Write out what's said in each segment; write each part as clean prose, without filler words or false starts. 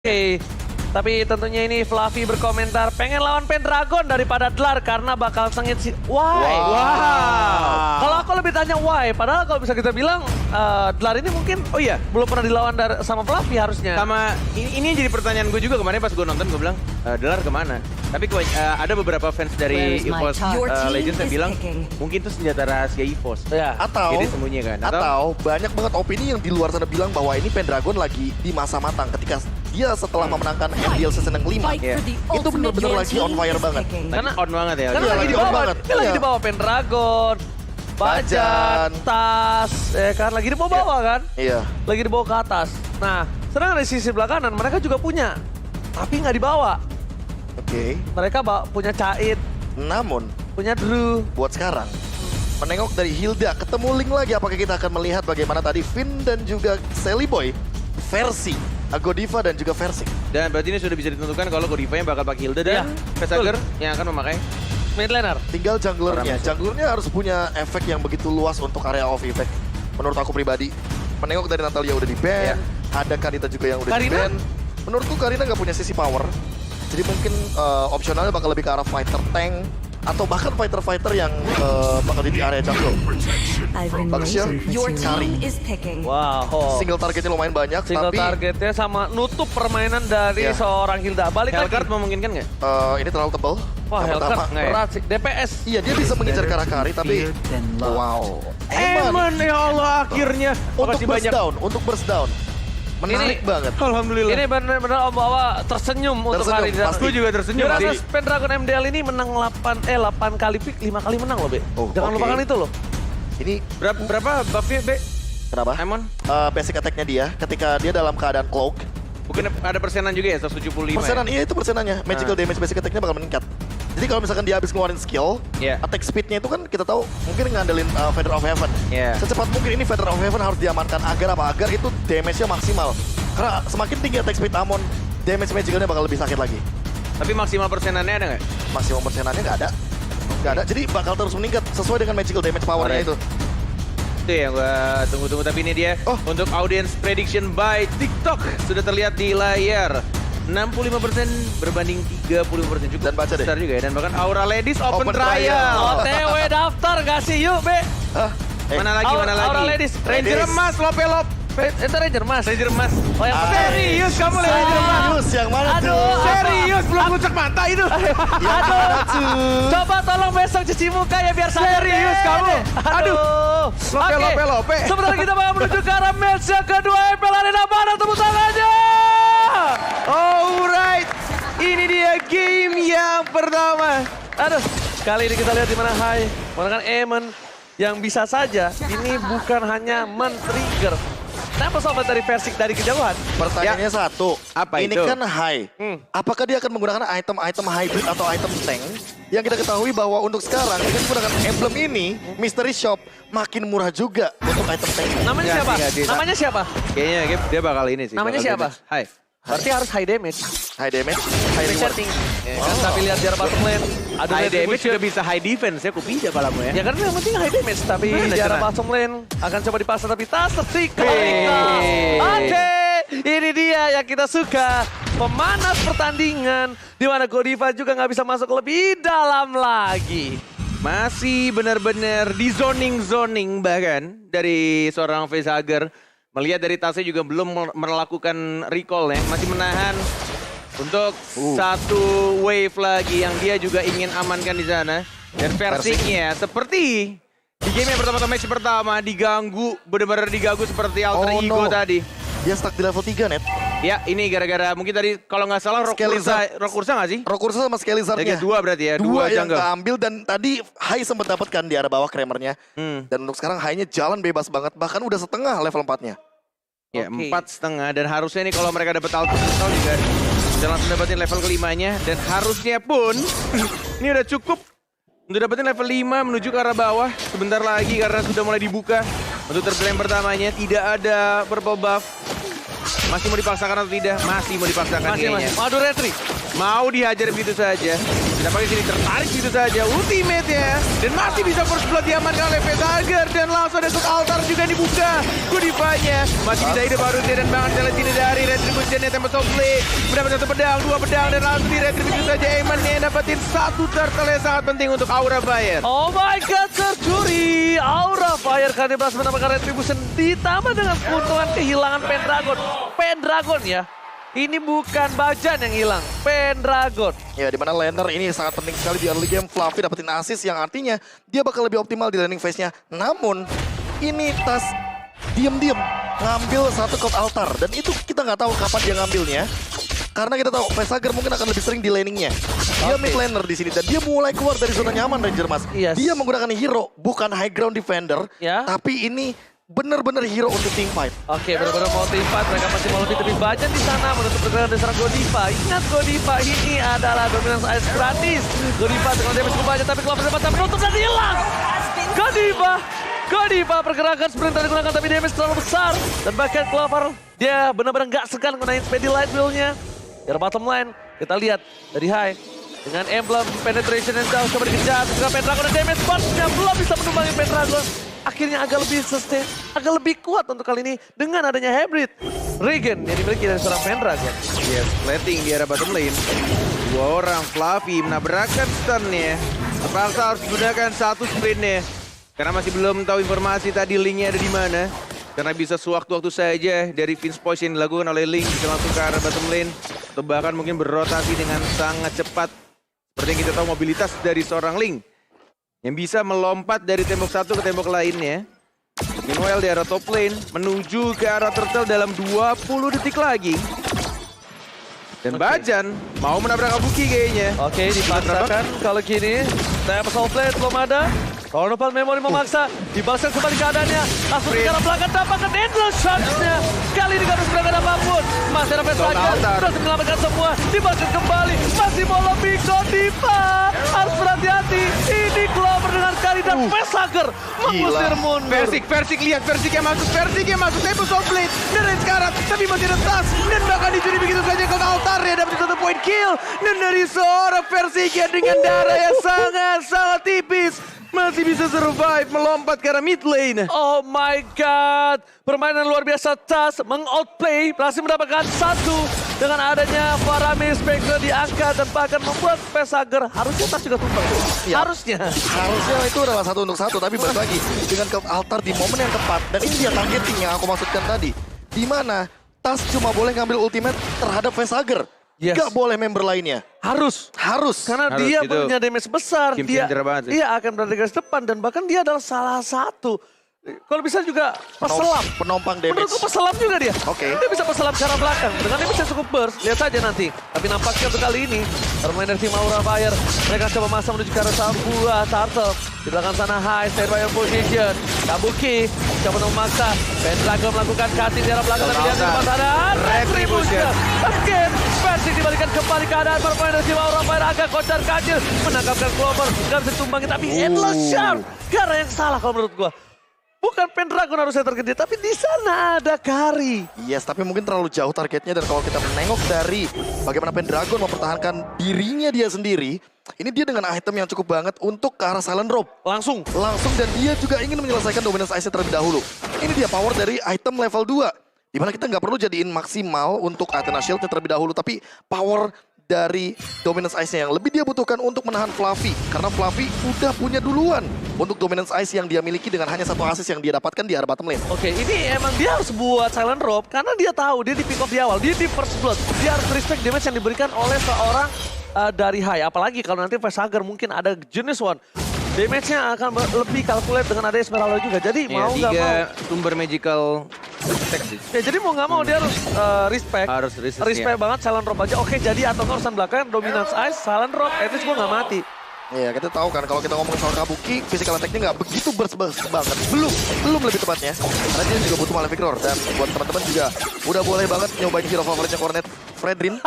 Oke, tapi tentunya ini Fluffy berkomentar pengen lawan Pendragon daripada Dlar karena bakal sengit sih. Why? Wow. Kalau aku lebih tanya why, padahal kalau bisa kita bilang Dlar ini mungkin belum pernah dilawan sama Fluffy harusnya. Sama ini yang jadi pertanyaan gue juga kemarin pas gue nonton, gue bilang Dlar kemana? Tapi ada beberapa fans dari EVOS Legends yang bilang mungkin itu senjata rahasia EVOS. Ya. Atau Jadi sembunyi kan? Atau banyak banget opini yang di luar sana bilang bahwa ini Pendragon lagi di masa matang ketika dia setelah memenangkan MDL season yang 5. Itu bener-bener lagi on fire banget. Karena- on banget ya. Karena Iya, lagi lagi di on bawah, banget. dia lagi Iya. di bawah Pendragon, Bajan, Bajan. Tas, ya kan lagi di bawah kan? Iya. Lagi dibawa ke atas. Nah, sedangkan di sisi belah kanan mereka juga punya, tapi nggak dibawa. Oke. Mereka punya Cait, Namun punya Drew. buat sekarang menengok dari Hilda ketemu Link lagi, apakah kita akan melihat bagaimana tadi Finn dan juga Sally Boy versi Godiva dan juga versi Dan berarti ini sudah bisa ditentukan kalau Godiva yang bakal pakai Hilda Iya, dan Vesager yang akan memakai. Mid laner. tinggal junglernya. Orang Junglernya harus punya efek yang begitu luas untuk area of effect. Menurut aku pribadi, menengok dari Natalia udah di ban, ada Karina juga yang udah di Karina? ban. Menurutku Karina nggak punya sisi power, jadi mungkin opsionalnya bakal lebih ke arah fighter tank atau bahkan fighter-fighter yang bakal di area jungle. Bagus ya, Your Kari. team is picking. Wow. Single targetnya lumayan banyak, Single tapi targetnya sama nutup permainan dari Iya. seorang Hilda. Balik Hellcard lagi. memungkinkan nggak? ini terlalu tebal. Wah, Yang Hellcard pertama, nggak ya? berat sih. DPS. iya dia bisa mengejar ke arah Kari, tapi wow. Eman ya Allah akhirnya. Untuk Makasih burst banyak. down, untuk burst down. Menarik banget. Alhamdulillah. Ini benar-benar Om Bawa tersenyum untuk Tersenyum, hari ini. pasti. Gue juga tersenyum Jurasa sih. Pendragon MDL ini menang 8 kali pick, 5 kali menang loh, Be. Oh, Jangan oke. lupakan itu loh. Ini Berapa buffnya, Be? kenapa? Emon? Basic attack-nya dia ketika dia dalam keadaan cloak. Mungkin ada persenan juga ya, 175 Persenan, ya? iya itu persenannya. Magical damage basic attack-nya bakal meningkat. Jadi kalau misalkan dia habis ngeluarin skill, Iya. attack speed-nya itu kan kita tahu mungkin ngandelin Feather of Heaven. Iya. Secepat mungkin ini Feather of Heaven harus diamankan agar apa? Agar itu damage-nya maksimal. Karena semakin tinggi attack speed Amon, damage magicalnya bakal lebih sakit lagi. Tapi maksimal persenannya ada nggak? Maksimum persenannya nggak ada. Nggak ada, jadi bakal terus meningkat sesuai dengan magical damage power-nya Alright. itu. Itu yang gue tunggu-tunggu, tapi ini dia Oh. untuk audience prediction by TikTok sudah terlihat di layar. 65% berbanding 30% cukup Dan baca deh. besar juga ya. Dan bahkan Aura Ladies Open, Open Trial. Trial. OTW daftar gak sih? Yuk, Be. Hah? Mana lagi, mana lagi? Aura Ladies. Ranger Ladies. emas, Lopelop. Itu Ranger Mas. Ranger emas. Oh, yang Serius kamu lihat Ranger emas? Serius, yang mana Aduh. tuh? Serius, belum puncak mata itu. Aduh. Coba tolong besok cuci muka ya biar sadar. Serius deh. kamu? Aduh. Lope, Oke. lope, lope. Sebentar kita bakal menuju ke arah match yang kedua. MPL Arena, mana tepuk tangannya? Alright, ini dia game yang pertama. Aduh, kali ini kita lihat di mana Hai menggunakan Eamon yang bisa saja ini bukan hanya men-trigger. Kenapa sobat dari Versik dari kejauhan? Pertanyaannya satu, Apa ini itu? kan high. Apakah dia akan menggunakan item-item hybrid atau item tank? Yang kita ketahui bahwa untuk sekarang dengan menggunakan emblem ini, Mystery Shop makin murah juga untuk item tank. Namanya Nggak siapa? sih, nggak sih. Namanya siapa? Kayaknya dia bakal ini sih. Namanya bakal siapa? damage. Hai. Berarti harus high damage. High damage, high High reward. setting. Kan, tapi lihat jarak bottom lane. Aduh, High lane damage retribution. sudah bisa high defense ya, kupija palamu ya. Ya karena yang penting high damage, tapi Mana jarak cenah? bottom lane akan coba dipasang tapi tas tertikal. Hey. Oke, ini dia yang kita suka. Pemanas pertandingan di mana Godiva juga nggak bisa masuk lebih dalam lagi. Masih benar-benar di zoning bahkan dari seorang Vesager. Melihat dari Tasnya juga belum melakukan recall ya, masih menahan untuk satu wave lagi yang dia juga ingin amankan di sana. Dan Versiknya seperti di game yang match pertama diganggu, benar-benar diganggu seperti alter Oh, ego no. tadi. Dia stuck di level 3, Net. Ya ini gara-gara mungkin tadi kalau nggak salah Rokursa nggak sih? Rokursa sama Skelizardnya. Yang kedua berarti ya, Dua dua yang jungle. keambil dan tadi high sempat dapatkan di arah bawah Kramernya. Dan untuk sekarang high-nya jalan bebas banget. Bahkan udah setengah level 4-nya. Ya, Oke. 4,5 dan harusnya nih kalau mereka dapat alter juga bisa langsung dapetin level kelimanya dan harusnya pun ini udah cukup untuk dapetin level 5 menuju ke arah bawah sebentar lagi karena sudah mulai dibuka untuk turtle yang pertamanya tidak ada purple buff Masih mau dipaksakan atau tidak? Masih mau dipaksakan kayaknya. Madu retri. Mau dihajar begitu saja. Kita pakai sini tertarik begitu saja. Ultimate-nya. Dan masih bisa first blood diamankan oleh Vesager. Dan langsung ada satu altar juga dibuka. Godify-nya. Masih bisa hidup harusnya. Dan banget dari sini dari Retribution-nya. Tempest of Blade. Mendapat satu pedang, dua pedang. Dan langsung di Retribution saja. Eman-nya dapetin satu turtle yang sangat penting untuk Aura Fire. Oh my god, tercuri. Aura Fire kali berhasil mendapatkan Retribution. Ditambah dengan keuntungan kehilangan Pendragon. Pendragon ya. Ini bukan Bajan yang hilang, Pendragon. Ya, dimana laner ini sangat penting sekali di early game. Fluffy dapetin assist yang artinya dia bakal lebih optimal di laning phase-nya. Namun, ini Tas diem-diem ngambil satu cult altar. Dan itu kita nggak tahu kapan dia ngambilnya. Karena kita tahu Vesager mungkin akan lebih sering di laningnya. Dia mid laner di sini dan dia mulai keluar dari zona nyaman Ranger Mas. Yes. Dia menggunakan hero, bukan high ground defender. Ya. Tapi ini benar-benar hero untuk team fight. Oke, benar-benar mau tim fight. Mereka masih mau lebih Bajan di sana menutup pergerakan dasar Godify. Ingat Godify ini adalah dominance ice gratis. Godify dengan damage cukup banyak tapi Clover sempat menutup dan hilang. Godify pergerakan sprint tadi digunakan tapi damage terlalu besar. Dan bahkan Clover dia benar-benar nggak segan gunain Speedy Light Wheel-nya. Dari bottom line kita lihat dari high. Dengan emblem penetration yang jauh coba dikejar. Juga Pendragon dan damage burst-nya belum bisa menumbangi Pendragon. Akhirnya agak lebih sustain, agak lebih kuat untuk kali ini dengan adanya hybrid Regen yang dimiliki dari seorang Pendragon. Yes, plating di arah bottom lane. Dua orang Fluffy menabrakkan stun-nya. Terpaksa harus digunakan satu sprint-nya. Karena masih belum tahu informasi tadi Link-nya ada di mana. Karena bisa sewaktu-waktu saja dari Vince Push yang dilakukan oleh Link bisa langsung ke arah bottom lane. Atau bahkan mungkin berrotasi dengan sangat cepat. Seperti yang kita tahu mobilitas dari seorang Link. Yang bisa melompat dari tembok satu ke tembok lainnya. Meanwhile di arah top lane menuju ke arah turtle dalam 20 detik lagi. Dan Bajan mau menabrak Kabuki kayaknya. Oke, dipaksakan kalau gini. Saya pesawat plate belum ada. Ronopal Memory memaksa, dibalaskan kembali keadaannya. Langsung ke arah belakang dapatkan endless shots-nya. Kali ini gak harus berangkat apapun. Masih ada Vesager, berhasil menyelamatkan semua. Dibalaskan kembali, masih mau lebih Godify. Harus berhati-hati. Ini Clover dengan Kali dan Vesager mengusir mundur. Versik lihat Versik yang masuk Tempest of Blade dan Red Scarab, tapi masih ada Tas dan bahkan dicuri begitu saja ke altar ya dapat satu point kill dan dari seorang Versik yang dengan darah yang sangat tipis masih bisa survive melompat ke arah mid lane. Oh my god, permainan luar biasa. Tas mengoutplay, berhasil mendapatkan satu dengan adanya Faramis Spectre diangkat dan bahkan membuat Vesager harusnya Tas juga tumbang. Ya. Harusnya Harusnya itu adalah 1 untuk 1, tapi balik lagi dengan ke altar di momen yang tepat. Dan ini dia targeting yang aku maksudkan tadi. Di mana Tas cuma boleh ngambil ultimate terhadap Vesager. Yes. Gak boleh member lainnya. harus. Karena Harus, dia itu punya damage besar. game Dia changer banget sih. Dia akan berada di garis depan dan bahkan dia adalah salah satu. Kalau bisa juga peselam. Penompang damage. Menurutku peselam juga dia. Oke. Dia bisa peselam ke arah belakang. Dengan damage yang cukup burst. Lihat saja nanti. Tapi nampaknya untuk kali ini. Bermain dari tim Aura Fire. Mereka coba masuk menuju ke arah sebuah turtle. Di belakang sana high. Stand by your position. Kabuki. Coba memaksa. Pendragon melakukan cutting di arah belakang. Tapi dia di depan sana. Retribution. Again. Persik dibalikan kembali keadaan. Bermain dari tim Aura Fire. Agak kocar kacil. Menangkapkan Clover. Gak bisa ditumbangin. Tapi endless shard. Karena yang salah kalau menurut gua. Bukan Pendragon harusnya tergede, tapi di sana ada Kari. Yes, tapi mungkin terlalu jauh targetnya. Dan kalau kita menengok dari bagaimana Pendragon mempertahankan dirinya dia sendiri, ini dia dengan item yang cukup banget untuk ke arah Silent Rope. Langsung. Dan dia juga ingin menyelesaikan dominance ice terlebih dahulu. Ini dia power dari item level 2. Dimana kita nggak perlu jadiin maksimal untuk Athena Shield terlebih dahulu, tapi power dari dominance ice-nya yang lebih dia butuhkan untuk menahan Fluffy. Karena Fluffy udah punya duluan untuk dominance ice yang dia miliki dengan hanya satu assist yang dia dapatkan di arah bottom lane. Oke, ini emang dia harus buat Silent Rope karena dia tahu dia di pick off di awal, dia di first blood. Dia harus respect damage yang diberikan oleh seorang dari high. Apalagi kalau nanti Vesager mungkin ada Genius One. Damage-nya akan lebih calculate dengan ada Esmeralda juga. Jadi mau nggak mau. Sumber magical attack sih. Ya, jadi mau nggak mau dia harus respect. Harus respect banget Silent Rope aja. Oke, jadi atau urusan belakang Dominance Ice, Silent Rope, at least gue nggak mati. Iya, kita tahu kan kalau kita ngomong soal Kabuki, physical attack-nya nggak begitu burst banget. Belum lebih tepatnya. Karena dia juga butuh Malefic Roar. Dan buat teman-teman juga udah boleh banget nyobain hero favoritnya Cornet. Fredrin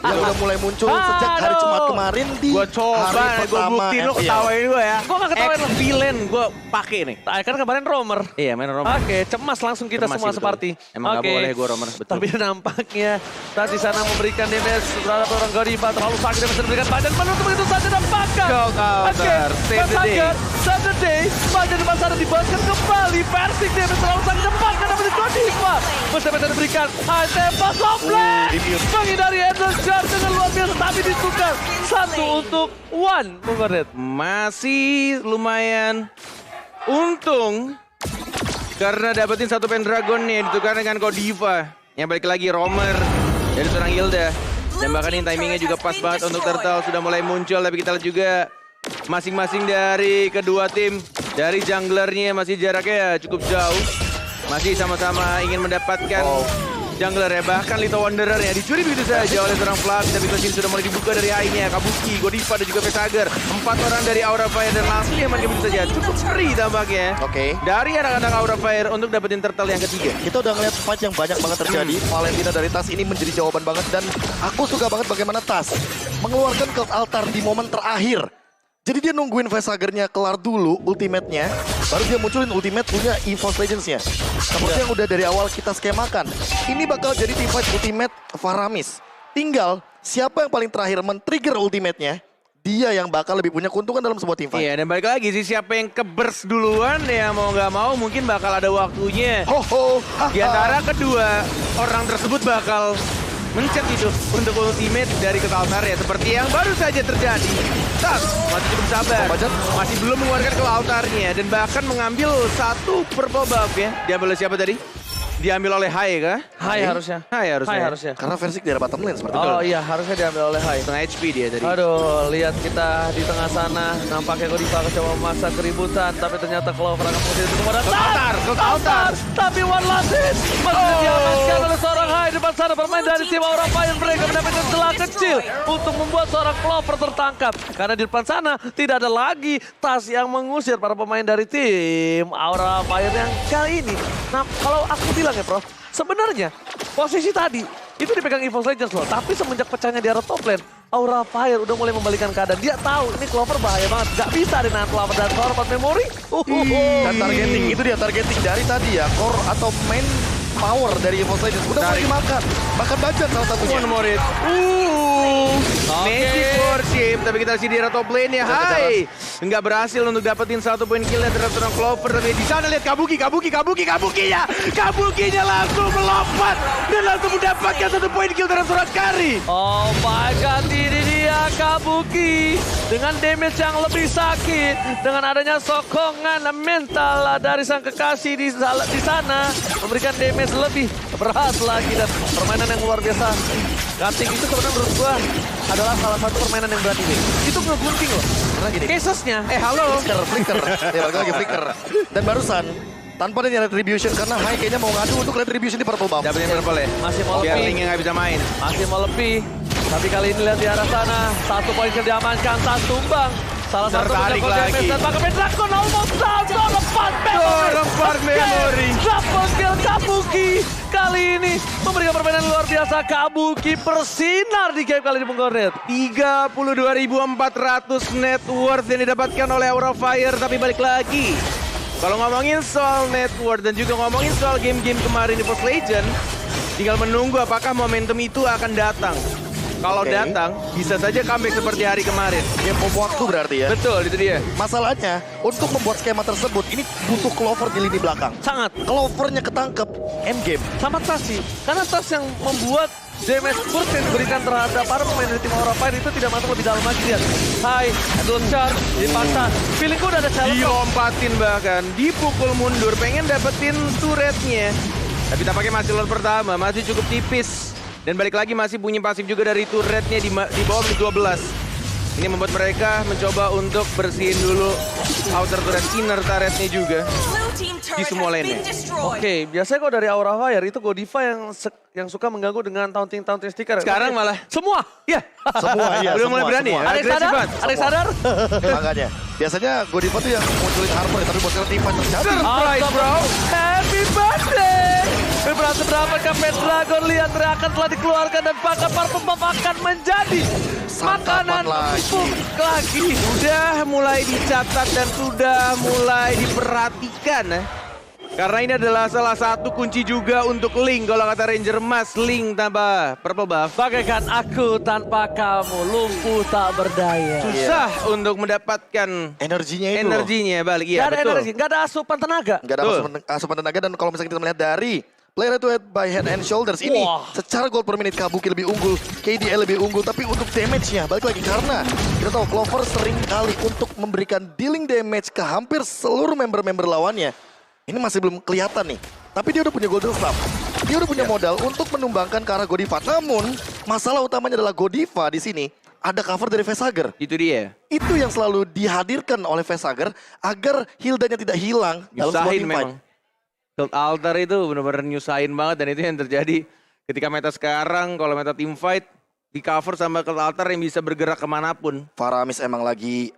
yang udah mulai muncul sejak hari Jumat kemarin di Gue coba, hari gue pertama buktiin lo FPL. ketawain gue ya. Gue gak ketawain lo. Villain gue pakai nih. Kan kemarin romer. Iya main Romer. Oke, cemas langsung kita Cemas semua sih, betul. seperti. Emang nggak boleh gue Romer, betul. Tapi nampaknya saat di sana memberikan damage terhadap orang Godiva terlalu sakit dan bisa diberikan badan menutup begitu saja dan bakar. Go counter, save the day. Save the day. Badan depan sana dibakar kembali. Persik damage terlalu sakit dan bakar dapat Godiva. Bisa diberikan. High tembak komplek. Menghindari endless charge dengan luar biasa tapi ditukar. 1 untuk 1. Bung Kornet. Masih lumayan untung karena dapetin satu Pendragon nih ditukar dengan Godiva. Yang balik lagi Romer dari seorang Hilda. Dan bahkan ini timingnya juga pas banget untuk Turtle sudah mulai muncul. Tapi kita lihat juga masing-masing dari kedua tim. Dari junglernya masih jaraknya cukup jauh. Masih sama-sama ingin mendapatkan jungler ya. Bahkan Little Wanderer ya dicuri begitu saja oleh seorang Flash. Tapi Tosin sudah mulai dibuka dari A-nya. Kabuki, Godiva dan juga Vesager. 4 orang dari Aura Fire dan langsung yang begitu saja. Cukup free tampaknya. Oke. Dari anak-anak Aura Fire untuk dapetin Turtle yang ketiga. Kita udah ngeliat fight yang banyak banget terjadi. Valentina dari Tas ini menjadi jawaban banget. Dan aku suka banget bagaimana Tas mengeluarkan Cult Altar di momen terakhir. Jadi dia nungguin Vesagernya kelar dulu ultimate-nya. Baru dia munculin ultimate punya EVOS Legends-nya. Seperti yang udah dari awal kita skemakan. Ini bakal jadi team fight ultimate Faramis. Tinggal siapa yang paling terakhir men-trigger ultimate-nya. Dia yang bakal lebih punya keuntungan dalam sebuah team fight. Iya, dan balik lagi sih siapa yang ke-burst duluan ya mau nggak mau mungkin bakal ada waktunya. Ho-ho. Di antara kedua orang tersebut bakal mencet itu untuk ultimate dari Cult Altar ya seperti yang baru saja terjadi. Tas masih cukup sabar, masih belum mengeluarkan Cult Altarnya dan bahkan mengambil satu purple buff ya. Diambil oleh siapa tadi? Diambil oleh Hai kah? Hai harusnya. Hai harusnya. Hai harusnya. Karena Versik dari bottom lane seperti itu. Oh iya, harusnya diambil oleh Hai. Setengah HP dia tadi. Aduh, lihat kita di tengah sana. Nampaknya Godiva coba memasak keributan. Tapi ternyata Clover akan mengusir itu kepada Cult Altar. Tapi one last hit. Masih diamankan oleh seorang Hai. Depan sana bermain dari tim Aura Fire. Mereka mendapatkan celah kecil untuk membuat seorang Clover tertangkap. Karena di depan sana tidak ada lagi Tas yang mengusir para pemain dari tim Aura Fire yang kali ini. Nah, kalau aku bilang ya Prof, sebenarnya posisi tadi itu dipegang EVOS Legends loh. Tapi semenjak pecahnya di arah top lane, Aura Fire udah mulai membalikan keadaan. Dia tahu ini Clover bahaya banget. Gak bisa dengan Clover dan korban memori. Dan targeting, itu dia targeting dari tadi ya. Core atau main power dari EVOS Legends. Udah mulai dimakan. Makan budget salah satunya. One more hit. Magic Worship, tapi kita lihat di arah top lane ya. Hai, nggak berhasil untuk dapetin satu poin kill terhadap seorang Clover. Tapi di sana lihat Kabukinya, Kabukinya langsung melompat dan langsung mendapatkan satu poin kill terhadap seorang Kari. Oh my god, ini dia Kabuki dengan damage yang lebih sakit, dengan adanya sokongan mental dari sang kekasih di sana memberikan damage lebih berat lagi dan permainan yang luar biasa. Cutting itu sebenarnya menurut gua adalah salah satu permainan yang berani nih. Itu ngegunting loh. Karena gini, casesnya, halo. Flicker. Ya, lagi flicker. Dan barusan tanpa ada retribution karena Hai kayaknya mau ngadu untuk retribution di purple buff. Dapetin purple ya. Masih mau Biar lebih. Link nggak bisa main. Masih mau lebih. Tapi kali ini lihat di arah sana. 1 poin kill diamankan, Tas tumbang. Salah satu Tertarik menjaga lagi. damage dan pakai Pendragon almost down. Lepas memory. Lepas memory. Double kill Kabuki. Kali ini memberikan permainan luar biasa. Kabuki bersinar di game kali ini Bung Kornet. 32.400 net worth yang didapatkan oleh Aura Fire. Tapi balik lagi, kalau ngomongin soal net worth dan juga ngomongin soal game-game kemarin di Post Legend, tinggal menunggu apakah momentum itu akan datang. Kalau datang, bisa saja comeback seperti hari kemarin. Game bom waktu berarti ya. Betul, itu dia. Masalahnya, untuk membuat skema tersebut, ini butuh Clover di lini belakang. Sangat. Clovernya ketangkep, endgame. Sama Tas sih. Karena Tas yang membuat damage burst yang diberikan terhadap para pemain dari tim Aura Fire itu tidak masuk lebih dalam lagi. Lihat. Hai, Endless Charge, dipasang. Feelingku udah ada challenge. Dilompatin bahkan, dipukul mundur, pengen dapetin turretnya. Tapi tampaknya masih lord pertama, masih cukup tipis. Dan balik lagi masih punya pasif juga dari turretnya di bawah menit 12. Ini membuat mereka mencoba untuk bersihin dulu outer turret, inner turretnya juga di semua lane-nya. Oke, biasanya kalau dari Aura Fire itu Godiva yang suka mengganggu dengan taunting sticker. Sekarang malah semua. ya. Semua ya. Udah mulai berani ya? Ada yang sadar? Ada yang sadar? Makanya. Biasanya Godiva tuh yang munculin Harper, tapi buat sekarang tim fight terjadi. Surprise, bro. Happy birthday! Berhasil mendapatkan Pendragon. Lihat teriakan telah dikeluarkan dan pakan parfum akan menjadi Santapan makanan lagi. empuk lagi. Sudah mulai dicatat dan sudah mulai diperhatikan. Karena ini adalah salah satu kunci juga untuk Link. Kalau kata Ranger Mas, Link tambah purple buff. Bagaikan aku tanpa kamu, lumpuh tak berdaya. Susah untuk mendapatkan Energinya itu loh. energinya balik. Iya, Gak ada betul. energi, gak ada asupan tenaga. Nggak ada asupan tenaga, dan kalau misalnya kita melihat dari player head to head by head and shoulders ini, Wah. secara gold per minute Kabuki lebih unggul, KDA lebih unggul, tapi untuk damage-nya balik lagi karena kita tahu Clover sering kali untuk memberikan dealing damage ke hampir seluruh member-member lawannya. Ini masih belum kelihatan nih, tapi dia udah punya golden staff. Dia udah punya modal untuk menumbangkan ke arah Godiva. Namun masalah utamanya adalah Godiva di sini ada cover dari Vesager. Itu dia. Itu yang selalu dihadirkan oleh Vesager agar Hildanya tidak hilang dalam sebuah Nyusahin team fight. memang. Cult Altar itu benar-benar nyusahin banget dan itu yang terjadi ketika meta sekarang. Kalau meta team fight di cover sama Cult Altar yang bisa bergerak kemanapun. Faramis emang lagi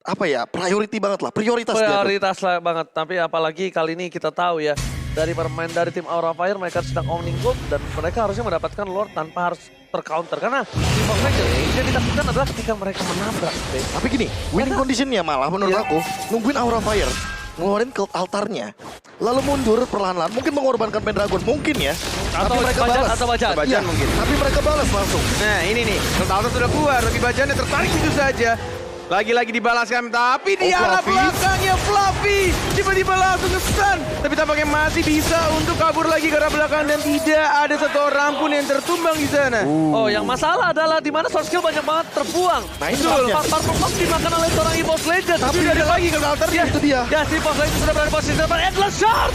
apa ya, priority banget lah, prioritas dia tuh. Prioritas lah banget, tapi apalagi kali ini kita tahu ya, dari bermain dari tim Aura Fire mereka sedang owning gold dan mereka harusnya mendapatkan Lord tanpa harus tercounter. Karena Team of Legends yang ditakutkan adalah ketika mereka menabrak. Tapi gini, winning conditionnya malah menurut aku nungguin Aura Fire, ngeluarin Cult Altarnya, lalu mundur perlahan-lahan, mungkin mengorbankan Pendragon, mungkin ya. Atau tapi mereka Bajan, balas. atau Bajan. Bajan Iya, mungkin. tapi mereka balas langsung. Nah ini nih, Cult Altar sudah keluar, tapi Bajannya tertarik itu saja. Lagi-lagi dibalaskan, tapi di arah Fluffy. belakangnya Fluffy tiba-tiba langsung nge-stun. Tapi tampaknya masih bisa untuk kabur lagi ke arah belakang dan tidak ada satu orang pun yang tertumbang di sana. Oh, yang masalah adalah di mana source skill banyak banget terbuang. Nah, ini Betul. saatnya. Parfum dimakan oleh seorang EVOS Legends. Tapi Sudah ada lagi Cult Altar. Itu dia. Ya, si EVOS Legends sudah berada di posisi depan. Endless Shard.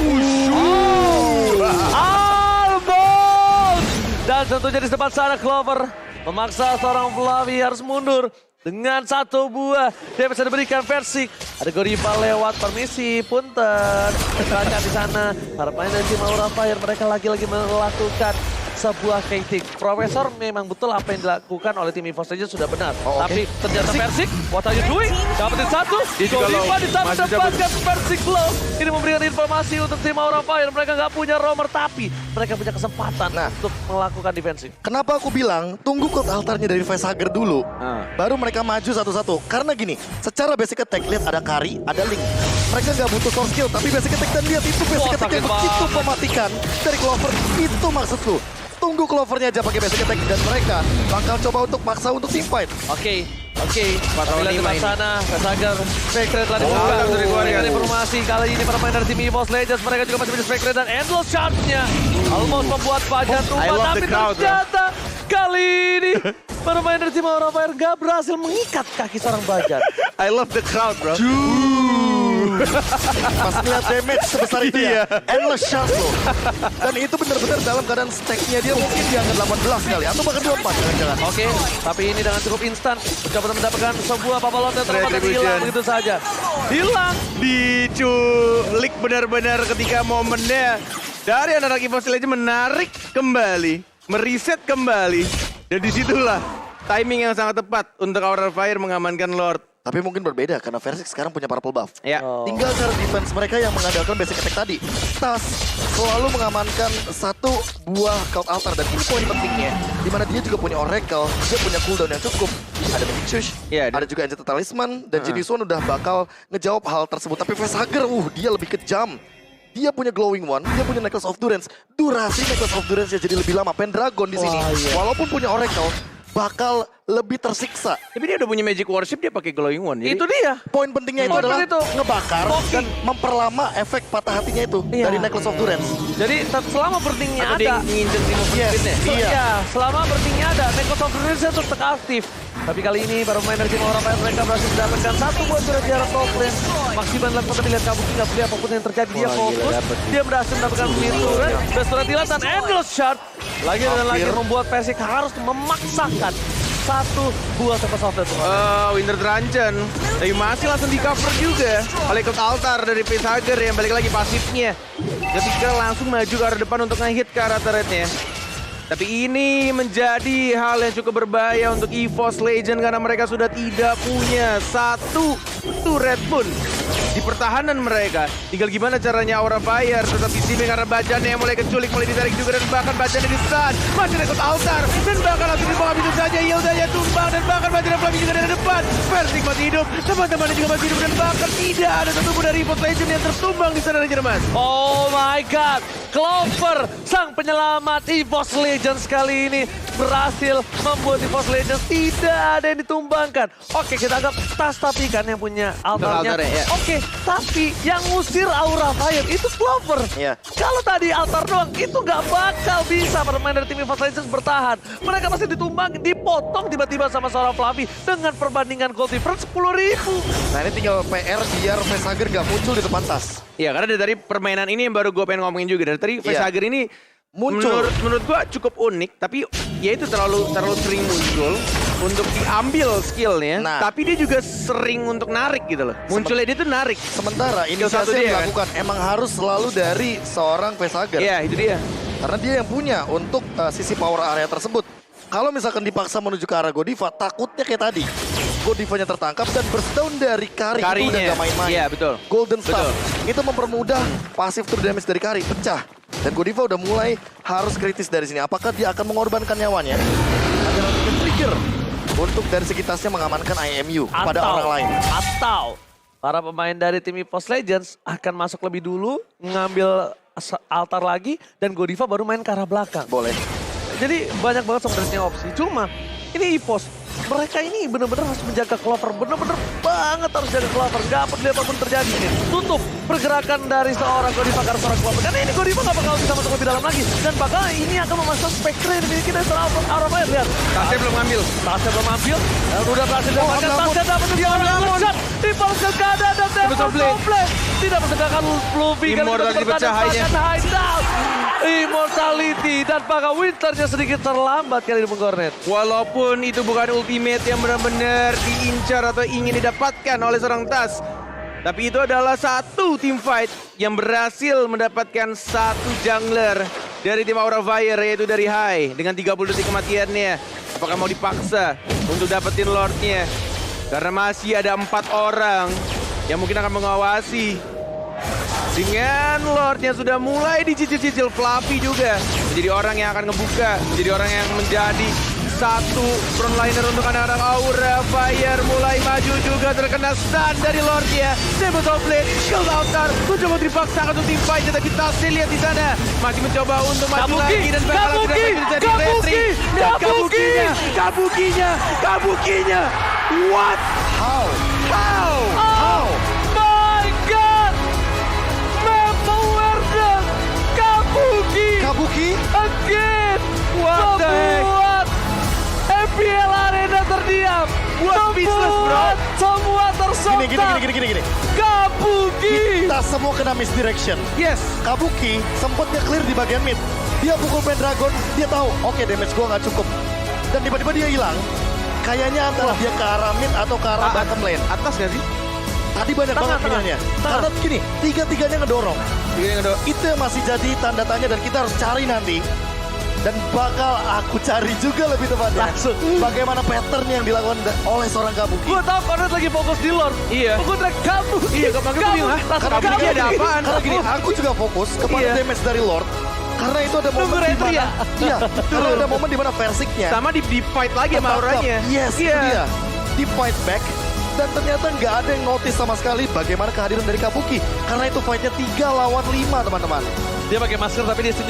Almost. Dan tentunya di depan sana Clover memaksa seorang Fluffy harus mundur. Dengan satu buah, dia bisa diberikan versi. Ada Godiva lewat, permisi, punten. Baca di sana, para pemain dari tim Aura Fire, mereka lagi-lagi melakukan sebuah fake. Profesor memang betul apa yang dilakukan oleh tim EVOS Legends sudah benar. Oh, oke. Tapi ternyata Persik, what are you doing? Dapetin satu, juga Godiva low. di sana Masih mendapatkan Persik low. Ini memberikan informasi untuk tim Aura Fire. Mereka nggak punya roamer, tapi mereka punya kesempatan Nah. untuk melakukan defensif. Kenapa aku bilang tunggu Cult Altarnya dari Vesager dulu, baru mereka maju satu-satu. Karena gini, secara basic attack, lihat ada Kari, ada Link. Mereka nggak butuh source skill, tapi basic attack, dan lihat itu basic Wah, attack yang sakit begitu banget. mematikan dari Clover. Itu maksudku. Tunggu Clovernya aja pakai basic attack, dan mereka bakal coba untuk maksa untuk team fight. Oke. Empat Tapi lawan lihat di lima depan ini. sana, Vesager, fake trade telah dibuka. langsung dikeluarkan. Memberikan informasi kali ini permainan dari tim EVOS Legends. Mereka juga masih punya fake trade dan endless charge-nya. Almost membuat Bajan I tumbang, love tapi the crowd, bro. ternyata kali ini permainan dari tim Aura Fire gak berhasil mengikat kaki seorang Bajan. I love the crowd, bro. Pas ngeliat damage sebesar itu Iya. ya, endless shot loh. Dan itu benar-benar dalam keadaan stack-nya dia mungkin di angka 18 kali, atau bahkan 24 jangan-jangan. Oke, tapi ini dengan cukup instan. Mencoba mendapatkan sebuah papalot yang terlepas dan Retribution. hilang begitu saja. Hilang. Diculik benar-benar ketika momennya dari anak EVOS Legends menarik kembali, meriset kembali. Dan disitulah timing yang sangat tepat untuk Aura Fire mengamankan Lord. Tapi mungkin berbeda karena Versik sekarang punya purple buff. Ya, Oh. Tinggal cara defense mereka yang mengandalkan basic attack tadi. Tas selalu mengamankan satu buah Cult Altar, dan ini poin pentingnya. Dimana dia juga punya Oracle, dia punya cooldown yang cukup. Ada Magic Shush, Iya, ada juga Enchanted Talisman, dan Genius One udah bakal ngejawab hal tersebut. Tapi Vesager, dia lebih kejam. Dia punya Glowing One, dia punya Necklace of Durance. Durasi Necklace of Durance jadi lebih lama. Pendragon di sini, Wah, iya. walaupun punya Oracle, bakal lebih tersiksa. tapi dia udah punya Magic Worship, dia pakai Glowing One. Jadi Itu dia. Poin pentingnya itu Poin adalah itu. ngebakar Smoking. dan memperlama efek patah hatinya itu Iya. dari Necklace of Durance. Jadi selama berdingnya atau dia ada. nginjek di movement Yes. speed-nya. Iya. Iya, selama berdingnya ada. Necklace of Durance itu tetap aktif. Tapi kali ini para pemain dari tim Aura Fire mereka berhasil mendapatkan satu buah surat di arah top lane. Maksimal dalam kota lihat Kabuki nggak peduli apapun yang terjadi. Dia Wah, gila, fokus. dapet. Dia berhasil mendapatkan turret. Bersurat hilang dan endless shot. Lagi dan lagi Hampir. membuat Persik harus memaksakan satu buah Tempest of Death. Winter Drungeon, tapi masih langsung di cover juga oleh Cult Altar dari Vesager yang balik lagi pasifnya. Ketika langsung maju ke arah depan untuk nge-hit ke arah turretnya. Tapi ini menjadi hal yang cukup berbahaya untuk EVOS Legend karena mereka sudah tidak punya satu turret pun di pertahanan mereka. Tinggal gimana caranya Aura Fire tetap di sini karena bajannya yang mulai keculik, mulai ditarik juga dan bahkan bajannya di stun. Masih rekod altar dan bahkan langsung dibawa hidup saja. Yildanya tumbang dan bahkan bajannya Flavi juga dari depan. Versing masih hidup, teman-temannya juga masih hidup dan bahkan tidak ada satupun dari EVOS Legend yang tertumbang di sana Ranger Mas. Oh my god, Clover, sang penyelamat EVOS Legends kali ini berhasil membuat EVOS Legends tidak ada yang ditumbangkan. Oke, kita anggap Tas tapi kan yang punya altarnya. Altarnya, ya. Oke, tapi yang ngusir Aura Fire itu Clover. Iya. Kalau tadi altar doang, itu nggak bakal bisa bermain dari tim EVOS Legends bertahan. Mereka pasti ditumbangin, dipotong tiba-tiba sama seorang Flavi dengan perbandingan gold difference 10.000. Nah ini tinggal PR biar Facehugger gak muncul di depan Tas. Ya karena dari permainan ini yang baru gue pengen ngomongin juga. Dari tadi Facehugger ini Muncul. menurut gue cukup unik. Tapi ya itu terlalu sering muncul untuk diambil skillnya. Nah. Tapi dia juga sering untuk narik gitu loh. Munculnya dia tuh narik. Sementara satu inisiasi dia, yang kan? dilakukan emang harus selalu dari seorang Facehugger. Iya itu dia. Karena dia yang punya untuk sisi power area tersebut. Kalau misalkan dipaksa menuju ke arah Godiva, takutnya kayak tadi. Godivanya tertangkap dan burst-down dari Kari. Itu udah Karinya. gak main-main. Iya betul. Golden Staff. Betul. Itu mempermudah pasif true damage dari Kari. Pecah. Dan Godiva udah mulai harus kritis dari sini. Apakah dia akan mengorbankan nyawanya? Agar nanti trigger untuk dari segi tasnya mengamankan IMU pada orang lain. Atau para pemain dari tim EVOS Legends akan masuk lebih dulu, ngambil altar lagi, dan Godiva baru main ke arah belakang. Boleh. Jadi banyak banget sebenarnya opsi. Cuma ini EVOS, mereka ini benar-benar harus menjaga Clover. Benar-benar banget harus jaga Clover. Gak peduli apapun terjadi nih. Tutup pergerakan dari seorang Godiva ke arah seorang Clover. Karena ini Godiva gak bakal bisa masuk lebih dalam lagi. Dan bakal ini akan memasang Spectre yang dimiliki dari seorang Aura Fire. Lihat. Tasnya belum ngambil. Tasnya belum ambil. Dan udah berhasil dapatkan. Tasnya dapat di orang shot. Dipalskan keadaan dan Demon Blade. Tidak menegakkan Fluffy. Immortality pecahainya. Immortality dan Paka Winternya sedikit terlambat kali ini Bung Cornet. Walaupun itu bukan ultimate yang benar-benar diincar atau ingin didapatkan oleh seorang Tas. Tapi itu adalah satu team fight yang berhasil mendapatkan satu jungler dari tim Aura Fire, yaitu dari Hai. Dengan 30 detik kematiannya. Apakah mau dipaksa untuk dapetin Lordnya? Karena masih ada 4 orang yang mungkin akan mengawasi. Dengan Lordnya sudah mulai dicicil-cicil, Flavi juga menjadi orang yang akan ngebuka, menjadi orang yang menjadi satu frontliner untuk anak-anak Aura Fire. Mulai maju juga, terkena stun dari Lordnya. Demon Blade, Shield Altar, mencoba dipaksakan untuk tim fight, tetapi Tasnya lihat di sana masih mencoba untuk maju lagi dan bakal tidak jadi retri. Dan kabukinya, what? How? Oh my god! Memowerden Kabuki? again! What the heck? Membuat FPL Arena terdiam. What business, bro? Semua tersontak. Gini. Kabuki. Kita semua kena misdirection. Yes. Kabuki sempat nge-clear di bagian mid. Dia pukul Pendragon, dia tahu, oke damage gua nggak cukup. Dan tiba-tiba dia hilang. Kayaknya antara dia ke arah mid atau ke arah bottom lane. Atas gak sih? Tadi banyak Tengah, banget tengah. pilihannya. Tengah. Karena gini, tiga-tiganya ngedorong. Itu yang masih jadi tanda tanya dan kita harus cari nanti. Dan bakal aku cari juga lebih tepatnya. Langsung. Bagaimana pattern yang dilakukan oleh seorang Kabuki. Gue tau Cornet lagi fokus di Lord. Iya. Gue teriak Kabuki. Iya, kemarin gue bilang, Kabuki ada apaan? Karena gini, aku juga fokus kepada Iya. damage dari Lord. Karena itu ada momen Nunggu di retri mana, ya? iya, karena ada momen di mana Versiknya Sama di fight lagi sama Auranya. Yes, itu Iya. dia. Di fight back. Dan ternyata nggak ada yang notice sama sekali bagaimana kehadiran dari Kabuki. Karena itu fightnya 3 lawan 5 teman-teman. Dia pakai masker tapi dia